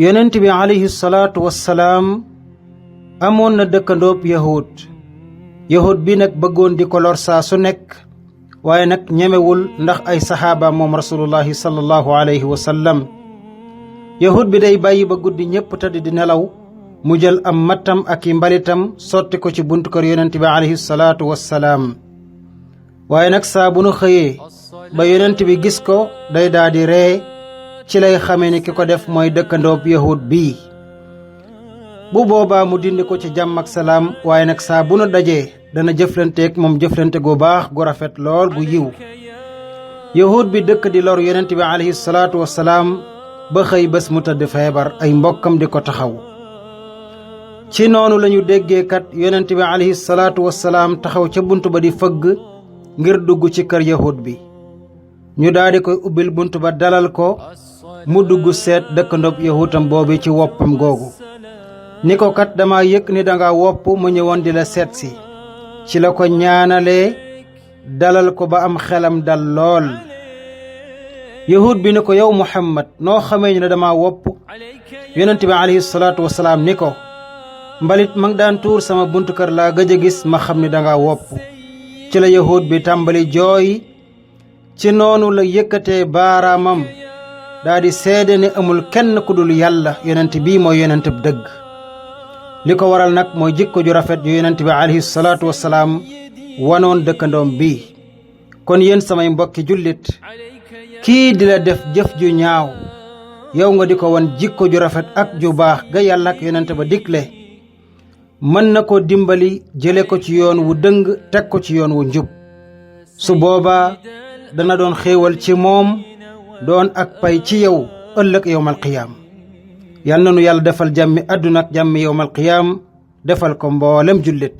yonent bi alayhi salaatu wassalaam amoon na dëkkandoob yahud bi nag bëggoon di ko lor saa su nekk waaye nag ñemewul ndax ay saxaaba moom rasulullahi sallallahu alayhi wa sallam yahud bi day bàyyi ba guddi ñépp tëdd di nelaw mu jël am mattam ak i mbalitam sotti ko ci buntu kër yonent bi alayhi salaatu wassalaam waaye nag saa bu nu xëyee ba yonent bi gis ko day daldi ree ci lay xamee ni ki ko def mooy dëkkandoob yahud bii bu boobaa mu dindi ko ci jàmm ak salaam waaye nag saa bu nu dajee dana jëflanteeg moom jëflante gu baax gu rafet lool gu yiw yahud bi dëkk di lor yonent bi alayhi salaatu wassalaam ba xëy bés mu tëdd feebar ay mbokkam di ko taxaw ci noonu lañu déggee kat yonent bi alayhi salaatu wassalaam taxaw ca bunt ba di fëgg ngir dugg ci kër yahud bi ñu daldi koy ubbil bunt ba dalal ko mu dugg seet dëkkandoob yahuutam boobu ci woppam googu ni ko kat dama yëg ni danga wopp mu ñëwoon di la seet si ci la ko ñaanalee dalal ko ba am xelam dal lool yahud bi ni ko yow Muhammad noo xamee ne dama wopp yonent bi alayhi salaatu wassalaam ni ko mbalit mag daan tuur sama buntu kër laa gëj a gis ma xam ni danga wopp ci la yahud bi tàmbali jooy ci noonu la yëkkatee baaraamam daldi seede ne amul kenn ku dul yàlla yonent bii mooy yonent bi dëgg li ko waral nag mooy jikko ju rafet yu yonent bi alayhi salaatu wassalaam wanoon dëkkandoom bii kon yéen samay mbokki jullit kii di la def jëf ju ñaaw yow nga di ko wan jikko ju rafet ak ju baax ga yàlla ak yonent ba digle mën na ko dimbali jële ko ci yoon wu dëng teg ko ci yoon wu njub su boobaa dana doon xéewal ci moom doon ak pay ci yow ëllëg yawmal qiyaam yal na nu yàlla defal jàmmi àdduna ak jàmmi yawmal qiyaam defal ko mboolem jullit